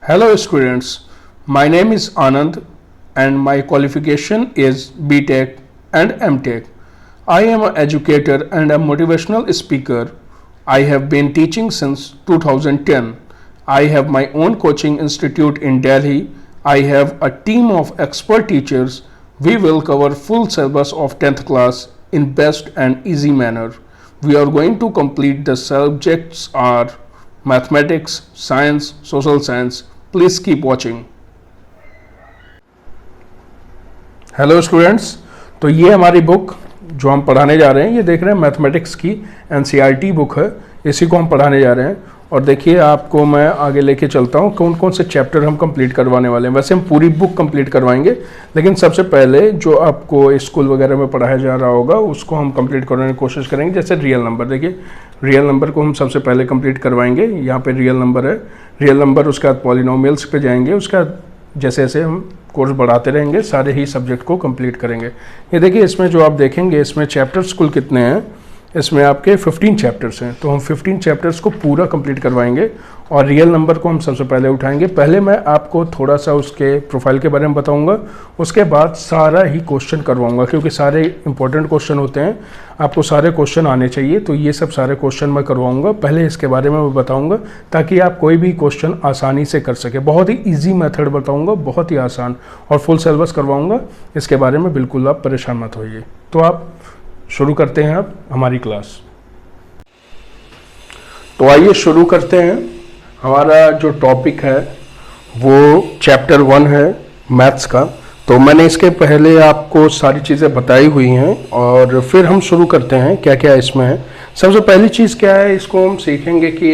Hello students, my name is Anand and my qualification is BTech and MTech. I am an educator and a motivational speaker. I have been teaching since 2010. I have my own coaching institute in Delhi. I have a team of expert teachers. We will cover full syllabus of 10th class in best and easy manner. We are going to complete the subjects are mathematics, science, social science. Please keep watching. Hello students, तो ये हमारी book जो हम पढ़ाने जा रहे हैं, ये देख रहे हैं मैथमेटिक्स की एनसीईआरटी बुक है, इसी को हम पढ़ाने जा रहे हैं। और देखिए आपको मैं आगे लेके चलता हूँ कौन कौन से चैप्टर हम कंप्लीट करवाने वाले हैं। वैसे हम पूरी बुक कंप्लीट करवाएंगे, लेकिन सबसे पहले जो आपको स्कूल वगैरह में पढ़ाया जा रहा होगा उसको हम कंप्लीट करवाने की कोशिश करेंगे। जैसे रियल नंबर, देखिए रियल नंबर को हम सबसे पहले कंप्लीट करवाएंगे। यहाँ पे रियल नंबर है, रियल नंबर, उसके बाद पॉलिनोमियल्स पे जाएंगे, उसका जैसे जैसे हम कोर्स बढ़ाते रहेंगे सारे ही सब्जेक्ट को कंप्लीट करेंगे। ये देखिए इसमें जो आप देखेंगे इसमें चैप्टर्स कुल कितने हैं, इसमें आपके 15 चैप्टर्स हैं, तो हम 15 चैप्टर्स को पूरा कंप्लीट करवाएंगे और रियल नंबर को हम सबसे पहले उठाएंगे। पहले मैं आपको थोड़ा सा उसके प्रोफाइल के बारे में बताऊंगा, उसके बाद सारा ही क्वेश्चन करवाऊंगा, क्योंकि सारे इंपॉर्टेंट क्वेश्चन होते हैं, आपको सारे क्वेश्चन आने चाहिए, तो ये सब सारे क्वेश्चन मैं करवाऊंगा। पहले इसके बारे में मैं बताऊंगा ताकि आप कोई भी क्वेश्चन आसानी से कर सके। बहुत ही ईजी मेथड बताऊँगा, बहुत ही आसान, और फुल सिलेबस करवाऊँगा। इसके बारे में बिल्कुल आप परेशान मत होइए। तो आप शुरू करते हैं अब हमारी क्लास। तो आइए शुरू करते हैं। हमारा जो टॉपिक है वो चैप्टर 1 है मैथ्स का। तो मैंने इसके पहले आपको सारी चीज़ें बताई हुई हैं और फिर हम शुरू करते हैं क्या क्या इसमें है। सबसे पहली चीज़ क्या है, इसको हम सीखेंगे कि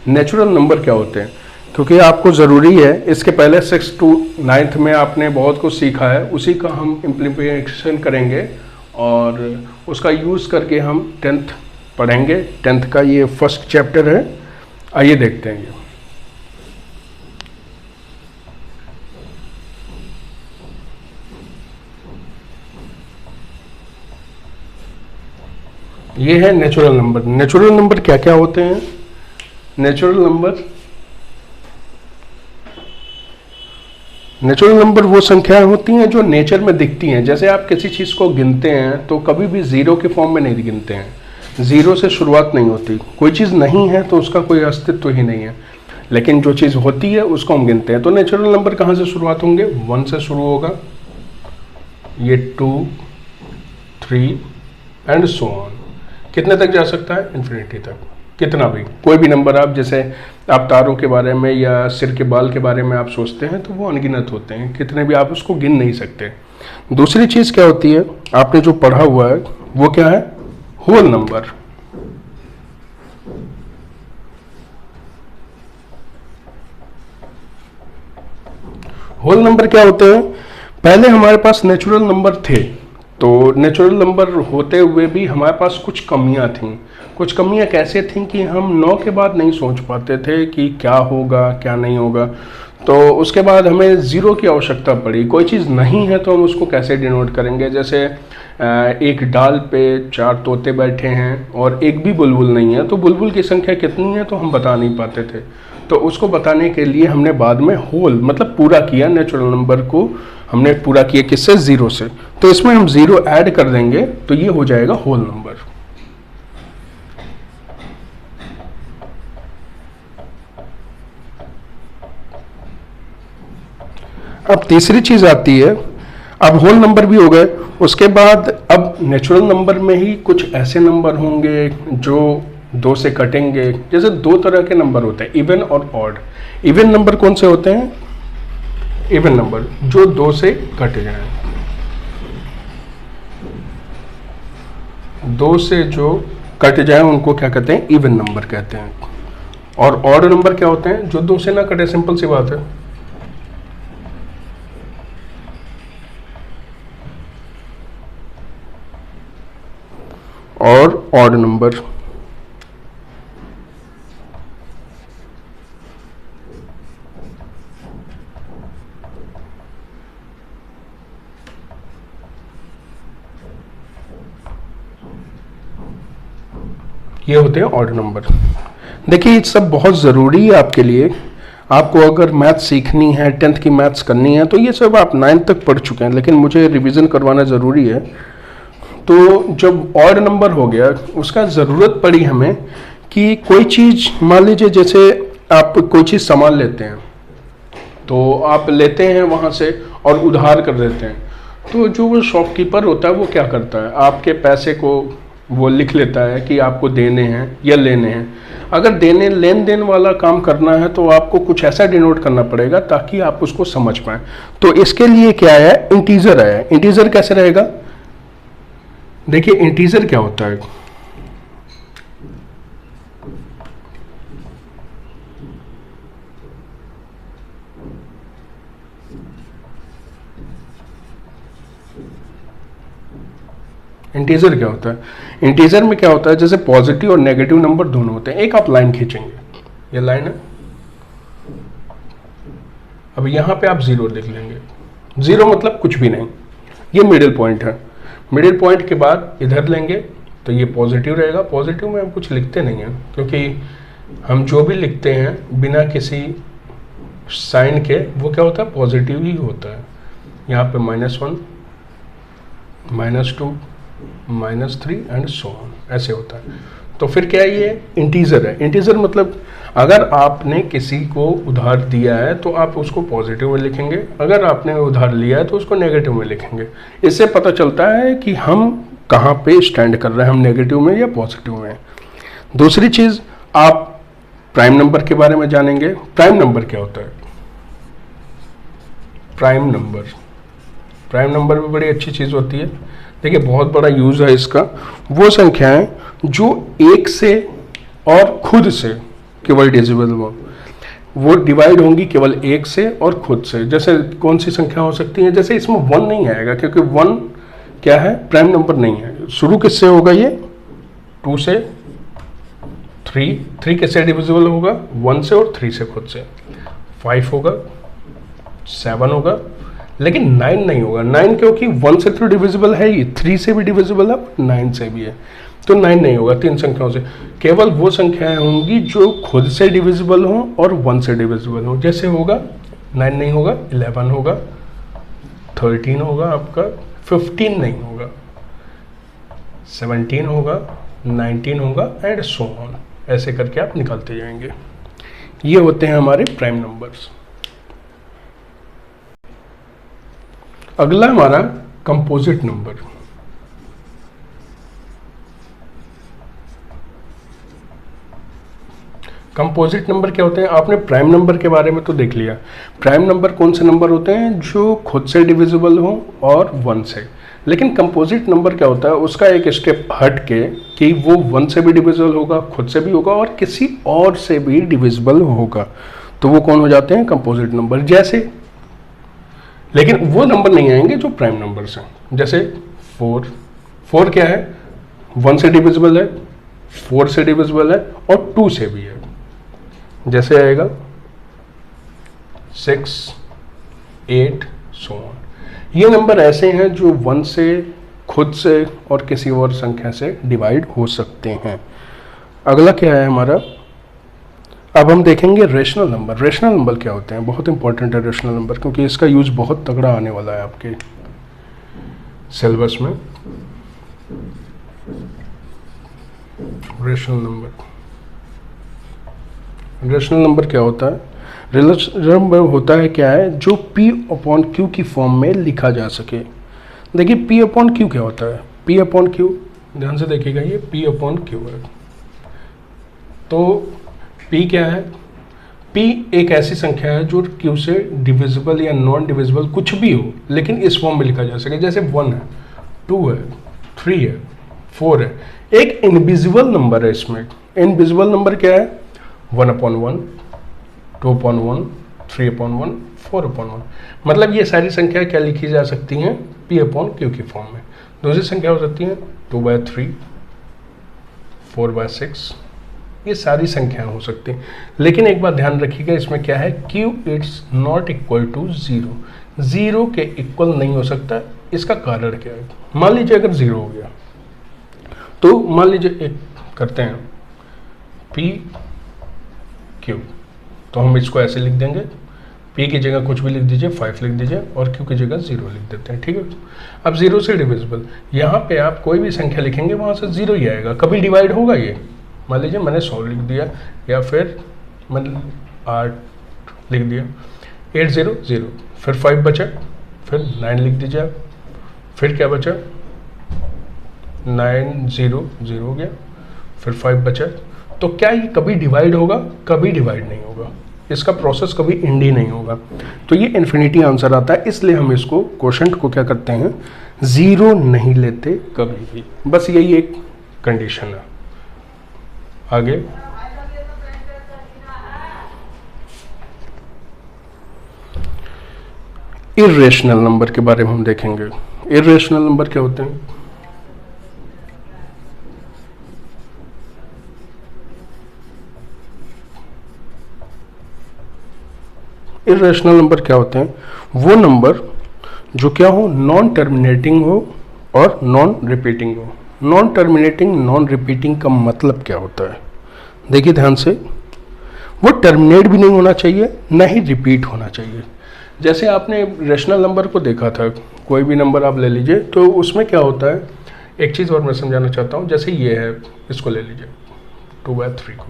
नेचुरल नंबर क्या होते हैं, क्योंकि आपको ज़रूरी है। इसके पहले 6th to 9th में आपने बहुत कुछ सीखा है, उसी का हम इम्प्लीमेंटेशन करेंगे और उसका यूज़ करके हम 10th पढ़ेंगे। 10th का ये फर्स्ट चैप्टर है। आइए देखते हैं। ये है नेचुरल नंबर। नेचुरल नंबर क्या क्या होते हैं? नेचुरल नंबर वो संख्याएं होती हैं जो नेचर में दिखती हैं। जैसे आप किसी चीज़ को गिनते हैं तो कभी भी ज़ीरो के फॉर्म में नहीं गिनते हैं, ज़ीरो से शुरुआत नहीं होती। कोई चीज़ नहीं है तो उसका कोई अस्तित्व ही नहीं है, लेकिन जो चीज़ होती है उसको हम गिनते हैं। तो नेचुरल नंबर कहाँ से शुरुआत होंगे? 1 से शुरू होगा, ये 2, 3 एंड सो ऑन। कितने तक जा सकता है? इन्फिनिटी तक। कितना भी, कोई भी नंबर आप, जैसे आप तारों के बारे में या सिर के बाल के बारे में आप सोचते हैं तो वो अनगिनत होते हैं, कितने भी, आप उसको गिन नहीं सकते। दूसरी चीज़ क्या होती है, आपने जो पढ़ा हुआ है वो क्या है? Whole number. होल नंबर क्या होते हैं? पहले हमारे पास नेचुरल नंबर थे, तो नेचुरल नंबर होते हुए भी हमारे पास कुछ कमियां थीं। कुछ कमियां कैसे थीं कि हम 9 के बाद नहीं सोच पाते थे कि क्या होगा क्या नहीं होगा। तो उसके बाद हमें ज़ीरो की आवश्यकता पड़ी। कोई चीज़ नहीं है तो हम उसको कैसे डिनोट करेंगे? जैसे एक डाल पे 4 तोते बैठे हैं और एक भी बुलबुल नहीं है, तो बुलबुल की संख्या कितनी है तो हम बता नहीं पाते थे। तो उसको बताने के लिए हमने बाद में होल मतलब पूरा किया, नेचुरल नंबर को हमने पूरा किया किससे? ज़ीरो से। तो इसमें हम ज़ीरो ऐड कर देंगे तो ये हो जाएगा होल नंबर। अब तीसरी चीज़ आती है, अब होल नंबर भी हो गए, उसके बाद अब नेचुरल नंबर में ही कुछ ऐसे नंबर होंगे जो 2 से कटेंगे। जैसे 2 तरह के नंबर होते हैं, इवन और ऑड। इवन नंबर कौन से होते हैं? इवन नंबर जो 2 से कट जाए, 2 से जो कट जाए उनको क्या कहते हैं? इवन नंबर कहते हैं। और ऑड नंबर क्या होते हैं? जो 2 से ना कटे, सिंपल सी बात है। और ऑड नंबर ये होते हैं ऑड नंबर। देखिए ये सब बहुत ज़रूरी है आपके लिए। आपको अगर मैथ सीखनी है, 10th की मैथ्स करनी है, तो ये सब आप 9th तक पढ़ चुके हैं, लेकिन मुझे रिवीजन करवाना ज़रूरी है। तो जब ऑड नंबर हो गया, उसका ज़रूरत पड़ी हमें कि कोई चीज़, मान लीजिए जैसे आप कोई चीज़ सामान लेते हैं, तो आप लेते हैं वहाँ से और उधार कर देते हैं, तो जो वो शॉपकीपर होता है वो क्या करता है, आपके पैसे को वो लिख लेता है कि आपको देने हैं या लेने हैं। अगर देने लेन देन वाला काम करना है तो आपको कुछ ऐसा डिनोट करना पड़ेगा ताकि आप उसको समझ पाएं। तो इसके लिए क्या है, इंटीजर है। इंटीजर कैसे रहेगा, देखिए इंटीजर क्या होता है, इंटीजर क्या होता है, इंटीजर में क्या होता है, जैसे पॉजिटिव और नेगेटिव नंबर दोनों होते हैं। एक आप लाइन खींचेंगे, ये लाइन है, अब यहां पे आप जीरो लिख लेंगे। जीरो मतलब कुछ भी नहीं, ये मिडिल पॉइंट है। मिडिल पॉइंट के बाद इधर लेंगे तो ये पॉजिटिव रहेगा। पॉजिटिव में हम कुछ लिखते नहीं हैं, क्योंकि हम जो भी लिखते हैं बिना किसी साइन के वो क्या होता है, पॉजिटिव ही होता है। यहाँ पे -1, -2, -3 एंड सो ऑन, ऐसे होता है। तो फिर क्या ये इंटीजर है। इंटीजर मतलब अगर आपने किसी को उधार दिया है तो आप उसको पॉजिटिव में लिखेंगे, अगर आपने उधार लिया है तो उसको नेगेटिव में लिखेंगे। इससे पता चलता है कि हम कहाँ पे स्टैंड कर रहे हैं, हम नेगेटिव में या पॉजिटिव में। दूसरी चीज़, आप प्राइम नंबर के बारे में जानेंगे। प्राइम नंबर क्या होता है, प्राइम नंबर भी बड़ी अच्छी चीज़ होती है। देखिए बहुत बड़ा यूज है इसका। वो संख्याएं जो एक से और खुद से केवल डिविजिबल हो, वो डिवाइड होंगी केवल एक से और खुद से। जैसे कौन सी संख्या हो सकती है, जैसे इसमें 1 नहीं आएगा, क्योंकि 1 क्या है, प्राइम नंबर नहीं है। शुरू किससे होगा, ये 2 से, 3 किससे डिविजिबल होगा, 1 से और 3 से खुद से। 5 होगा, 7 होगा, लेकिन 9 नहीं होगा। 9 क्योंकि 1 से तो डिविजिबल है ही, 3 से भी डिविजिबल है, 9 से भी है, तो 9 नहीं होगा। 3 संख्याओं से केवल वो संख्याएं होंगी जो खुद से डिविजिबल हो और 1 से डिविजिबल हो। जैसे होगा 9 नहीं होगा, 11 होगा, 13 होगा आपका, 15 नहीं होगा, 17 होगा, 19 होगा एंड सो ऑन। ऐसे करके आप निकालते जाएंगे। ये होते हैं हमारे प्राइम नंबर्स। अगला हमारा कंपोजिट नंबर। कंपोजिट नंबर क्या होते हैं, आपने प्राइम नंबर के बारे में तो देख लिया। प्राइम नंबर कौन से नंबर होते हैं, जो खुद से डिविजिबल हो और 1 से। लेकिन कंपोजिट नंबर क्या होता है, उसका एक स्टेप हट के कि वो 1 से भी डिविजिबल होगा, खुद से भी होगा और किसी और से भी डिविजिबल होगा। तो वो कौन हो जाते हैं, कंपोजिट नंबर। जैसे, लेकिन वो नंबर नहीं आएंगे जो प्राइम नंबर्स हैं। जैसे 4 क्या है, 1 से डिविजिबल है, 4 से डिविजिबल है और 2 से भी है। जैसे आएगा 6, 8 सो ऑन। ये नंबर ऐसे हैं जो 1 से, खुद से और किसी और संख्या से डिवाइड हो सकते हैं। अगला क्या है हमारा, अब हम देखेंगे रेशनल नंबर। रेशनल नंबर क्या होते हैं, बहुत इंपॉर्टेंट है रेशनल नंबर, क्योंकि इसका यूज बहुत तगड़ा आने वाला है आपके सिलेबस में। रेशनल नंबर क्या होता है, रेशनल नंबर होता है क्या है, जो P/Q की फॉर्म में लिखा जा सके। देखिए P/Q क्या होता है, P/Q ध्यान से देखिएगा, ये P/Q है। तो P क्या है, P एक ऐसी संख्या है जो Q से डिविजिबल या नॉन डिविजिबल कुछ भी हो, लेकिन इस फॉर्म में लिखा जा सके। जैसे 1 है, 2 है, 3 है, 4 है। एक इनविजिबल नंबर है इसमें। इनविजिबल नंबर क्या है, 1/1, 2/1, 3/1, 4/1। मतलब ये सारी संख्या क्या लिखी जा सकती हैं, P/Q की फॉर्म में। दूसरी संख्या हो सकती है 2/3, 4/6, ये सारी संख्याएं हो सकती हैं। लेकिन एक बात ध्यान रखिएगा, इसमें क्या है, Q it's not equal to 0, 0 के इक्वल नहीं हो सकता। इसका कारण क्या है, मान लीजिए अगर 0 हो गया तो मान लीजिए एक करते हैं P/Q, तो हम इसको ऐसे लिख देंगे, p की जगह कुछ भी लिख दीजिए, 5 लिख दीजिए, और q की जगह 0 लिख देते हैं, ठीक है। अब 0 से डिविजिबल, यहाँ पे आप कोई भी संख्या लिखेंगे वहाँ से 0 ही आएगा, कभी डिवाइड होगा ये। मान लीजिए मैंने 100 लिख दिया, या फिर मैंने 8 लिख दिया, 8 0 0, फिर 5 बचा, फिर 9 लिख दीजिए आप, फिर क्या बचा, 9 0 0 हो गया, फिर 5 बचा। तो क्या ये कभी डिवाइड होगा? कभी डिवाइड नहीं होगा, इसका प्रोसेस कभी एंड ही नहीं होगा। तो ये इन्फिनिटी आंसर आता है, इसलिए हम इसको क्वोशंट को क्या करते हैं, 0 नहीं लेते कभी भी। बस यही एक कंडीशन है। आगे इर्रेशनल नंबर के बारे में हम देखेंगे। इर्रेशनल नंबर क्या होते हैं? इर्रेशनल नंबर क्या होते हैं? वो नंबर जो क्या हो, नॉन टर्मिनेटिंग हो और नॉन रिपीटिंग हो। नॉन टर्मिनेटिंग, नॉन रिपीटिंग का मतलब क्या होता है? देखिए ध्यान से, वो टर्मिनेट भी नहीं होना चाहिए, ना ही रिपीट होना चाहिए। जैसे आपने रेशनल नंबर को देखा था, कोई भी नंबर आप ले लीजिए, तो उसमें क्या होता है, एक चीज़ और मैं समझाना चाहता हूँ। जैसे ये है, इसको ले लीजिए 2/3 को,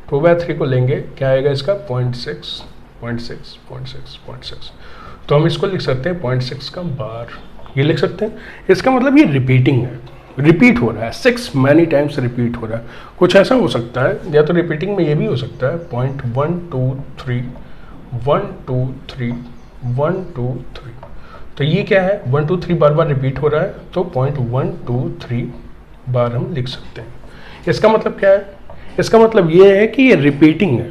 2/3 को लेंगे, क्या आएगा इसका, 0.6 0.6 0.6 0.6। तो हम इसको लिख सकते हैं 0.6 का बार, ये लिख सकते हैं। इसका मतलब ये रिपीटिंग है, रिपीट हो रहा है, 6 मैनी टाइम्स रिपीट हो रहा है। कुछ ऐसा हो सकता है, या तो रिपीटिंग में ये भी हो सकता है 0.123 1 2 3 1 2 3। तो ये क्या है, 1 2 3 बार बार रिपीट हो रहा है, तो 0.123 बार हम लिख सकते हैं। इसका मतलब क्या है? इसका मतलब ये है कि ये रिपीटिंग है,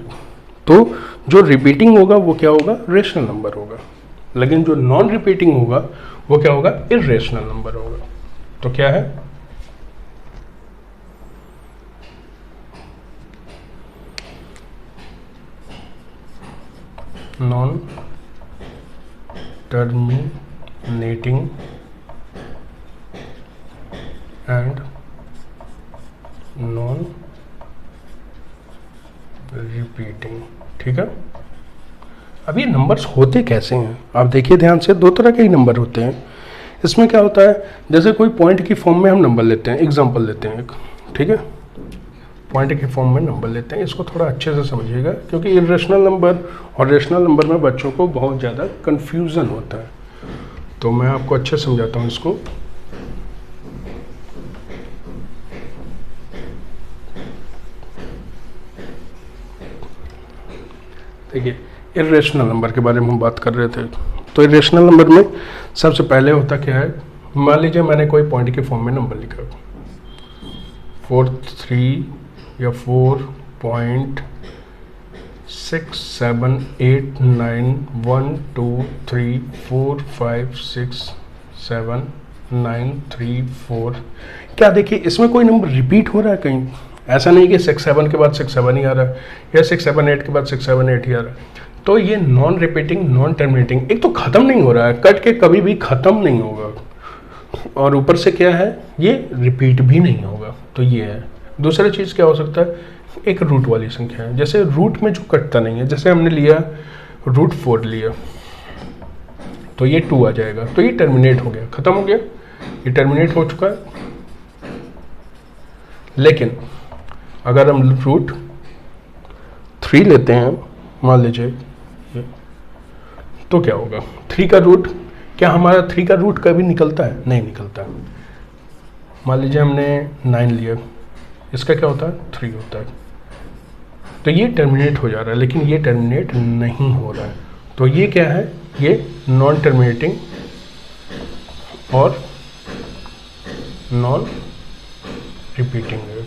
तो जो रिपीटिंग होगा वो क्या होगा, रेशनल नंबर होगा। लेकिन जो नॉन रिपीटिंग होगा वो क्या होगा, इर्रेशनल नंबर होगा। तो क्या है, non terminating and non repeating, ठीक है। अब ये नंबर्स होते कैसे हैं, आप देखिए ध्यान से, दो तरह के ही नंबर होते हैं। इसमें क्या होता है, जैसे कोई पॉइंट की फॉर्म में हम नंबर लेते हैं, एग्जांपल लेते हैं एक, ठीक है, पॉइंट के फॉर्म में नंबर लेते हैं। इसको थोड़ा अच्छे से समझिएगा, क्योंकि इर्रेशनल नंबर और रेशनल नंबर में बच्चों को बहुत ज़्यादा कन्फ्यूज़न होता है। तो मैं आपको अच्छे से समझाता हूँ इसको। देखिए, इर्रेशनल नंबर के बारे में हम बात कर रहे थे। तो इर्रेशनल नंबर में सबसे पहले होता क्या है, मान लीजिए मैंने कोई पॉइंट के फॉर्म में नंबर लिखा 4 या 4.678912345679334। क्या देखिए, इसमें कोई नंबर रिपीट हो रहा है कहीं? ऐसा नहीं कि 6 7 के बाद 6 7 ही आ रहा है, या 6 7 8 के बाद 6 7 8 ही आ रहा है। तो ये नॉन रिपीटिंग, नॉन टर्मिनेटिंग, एक तो ख़त्म नहीं हो रहा है, कट के कभी भी ख़त्म नहीं होगा, और ऊपर से क्या है, ये रिपीट भी नहीं होगा। तो ये है। दूसरा चीज़ क्या हो सकता है, एक रूट वाली संख्या है, जैसे रूट में जो कटता नहीं है, जैसे हमने लिया √4 लिया, तो ये 2 आ जाएगा, तो ये टर्मिनेट हो गया, ख़त्म हो गया, ये टर्मिनेट हो चुका है। लेकिन अगर हम √3 लेते हैं, मान लीजिए, तो क्या होगा, 3 का रूट, क्या हमारा 3 का रूट कभी निकलता है? नहीं निकलता। मान लीजिए हमने 9 लिया, इसका क्या होता है, 3 होता है। तो ये टर्मिनेट हो जा रहा है, लेकिन ये टर्मिनेट नहीं हो रहा है। तो ये क्या है, ये नॉन टर्मिनेटिंग और नॉन रिपीटिंग है,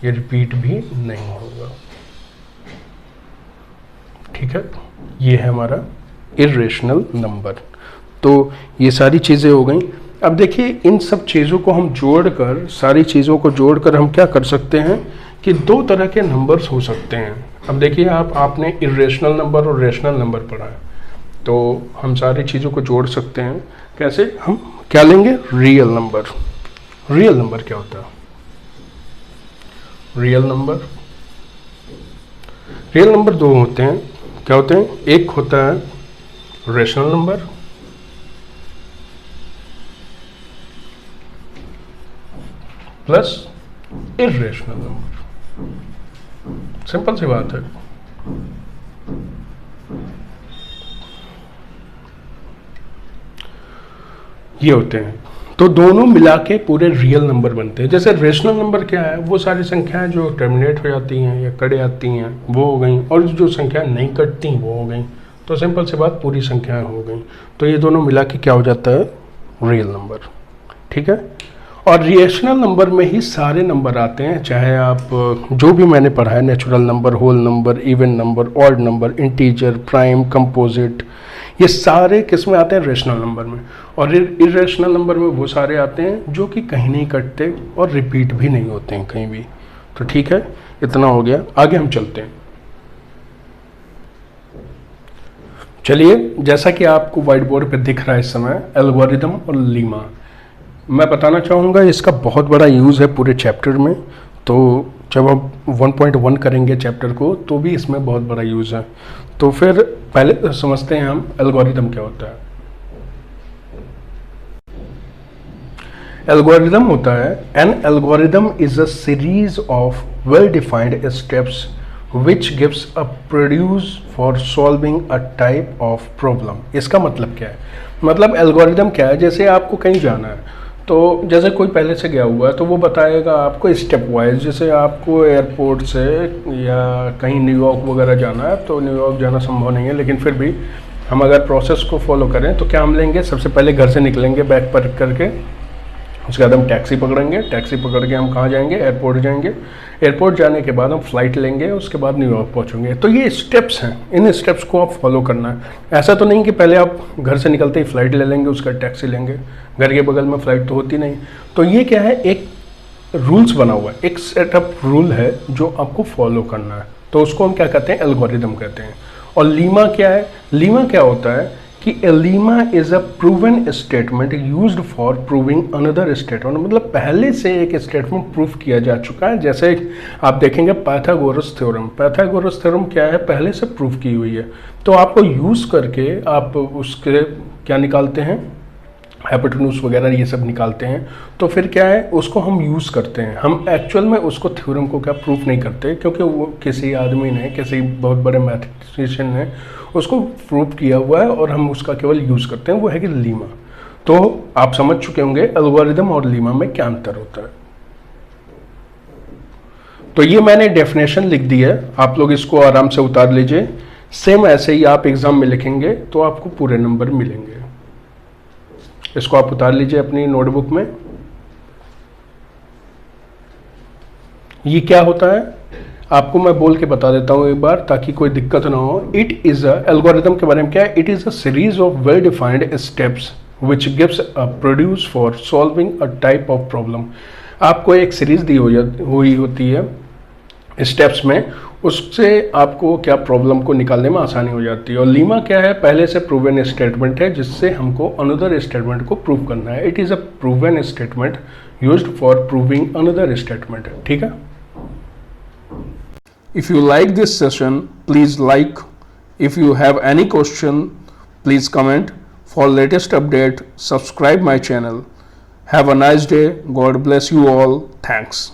ये रिपीट भी नहीं होगा, ठीक है। ये है हमारा इर्रेशनल नंबर। तो ये सारी चीज़ें हो गई। अब देखिए, इन सब चीज़ों को हम जोड़कर, सारी चीज़ों को जोड़कर हम क्या कर सकते हैं कि 2 तरह के नंबर्स हो सकते हैं। अब देखिए, आपने इर्रेशनल नंबर और रेशनल नंबर पढ़ा है, तो हम सारी चीज़ों को जोड़ सकते हैं। कैसे? हम क्या लेंगे, रियल नंबर। रियल नंबर क्या होता है, रियल नंबर रियल नंबर दो होते हैं, क्या होते हैं? एक होता है rational number plus irrational number. Simple सी बात है। ये होते हैं, तो दोनों मिला के पूरे रियल नंबर बनते हैं। जैसे रेशनल नंबर क्या है? वो सारी संख्याएं जो टर्मिनेट हो जाती हैं या कट जाती हैं वो हो गई, और जो संख्याएं नहीं कटती वो हो गई। तो सिंपल सी बात, पूरी संख्याएं हो गई। तो ये दोनों मिला के क्या हो जाता है? Real number. ठीक है। और रेशनल नंबर में ही सारे नंबर आते हैं, चाहे आप जो भी मैंने पढ़ा है, natural number, whole number, even number, odd number, integer, prime, composite, ये सारे किस में आते हैं? रेशनल नंबर में। और इरेशनल नंबर में वो सारे आते हैं जो कि कहीं नहीं कटते और रिपीट भी नहीं होते हैं कहीं भी। तो ठीक है, इतना हो गया। आगे हम चलते हैं। चलिए, जैसा कि आपको व्हाइट बोर्ड पे दिख रहा है इस समय, एल्गोरिदम और लीमा। मैं बताना चाहूँगा इसका बहुत बड़ा यूज़ है पूरे चैप्टर में। तो जब हम 1.1 करेंगे चैप्टर को तो भी इसमें बहुत बड़ा यूज़ है। तो फिर पहले समझते हैं हम एल्गोरिदम क्या होता है। एल्गोरिदम होता है, N algorithm is a series of well defined steps which gives a produce for solving a type of problem. इसका मतलब क्या है? मतलब एल्गोरिदम क्या है? जैसे आपको कहीं जाना है, तो जैसे कोई पहले से गया हुआ है तो वो बताएगा आपको स्टेप वाइज। जैसे आपको एयरपोर्ट से या कहीं न्यूयॉर्क वगैरह जाना है, तो न्यूयॉर्क जाना संभव नहीं है, लेकिन फिर भी हम अगर प्रोसेस को फॉलो करें तो क्या हम लेंगे? सबसे पहले घर से निकलेंगे बैग पैक करके, उसके बाद हम टैक्सी पकड़ेंगे, टैक्सी पकड़ के हम कहाँ जाएंगे? एयरपोर्ट जाएंगे। एयरपोर्ट जाने के बाद हम फ्लाइट लेंगे, उसके बाद न्यूयॉर्क पहुँचेंगे। तो ये स्टेप्स हैं, इन स्टेप्स को आप फॉलो करना है। ऐसा तो नहीं कि पहले आप घर से निकलते ही फ्लाइट ले लेंगे, उसका टैक्सी लेंगे, घर के बगल में फ्लाइट तो होती नहीं। तो ये क्या है? एक रूल्स बना हुआ है, एक सेटअप रूल है जो आपको फॉलो करना है। तो उसको हम क्या कहते हैं? एल्गोरिदम कहते हैं। और लीमा क्या है? लीमा क्या होता है कि a lemma is a proven statement used for proving another statement. मतलब पहले से एक स्टेटमेंट प्रूफ किया जा चुका है। जैसे आप देखेंगे पाइथागोरस थ्योरम। पाइथागोरस थ्योरम क्या है? पहले से प्रूफ की हुई है। तो आपको यूज़ करके आप उसके क्या निकालते हैं? हाइपोटेन्यूज वगैरह ये सब निकालते हैं। तो फिर क्या है? उसको हम यूज़ करते हैं। हम एक्चुअल में उसको थ्योरम को क्या प्रूफ नहीं करते, क्योंकि वो किसी आदमी ने, किसी बहुत बड़े मैथमेटिशियन ने उसको प्रूफ किया हुआ है और हम उसका केवल यूज़ करते हैं। वो है कि लीमा। तो आप समझ चुके होंगे एल्गोरिदम और लीमा में क्या अंतर होता है। तो ये मैंने डेफिनेशन लिख दी है, आप लोग इसको आराम से उतार लीजिए। सेम ऐसे ही आप एग्जाम में लिखेंगे तो आपको पूरे नंबर मिलेंगे। इसको आप उतार लीजिए अपनी नोटबुक में। ये क्या होता है आपको मैं बोल के बता देता हूं एक बार, ताकि कोई दिक्कत ना हो। इट इज अ, एल्गोरिदम के बारे में क्या है? It is a series of well defined steps which gives a produce for solving a type of problem. आपको एक सीरीज दी हुई होती है स्टेप्स में, उससे आपको क्या प्रॉब्लम को निकालने में आसानी हो जाती है। और लीमा क्या है? पहले से प्रूवन स्टेटमेंट है जिससे हमको अनदर स्टेटमेंट को प्रूव करना है। It is a proven statement used for proving another statement. ठीक है। If you like this session please like, if you have any question please comment. For latest update subscribe my channel. Have a nice day. God bless you all. Thanks.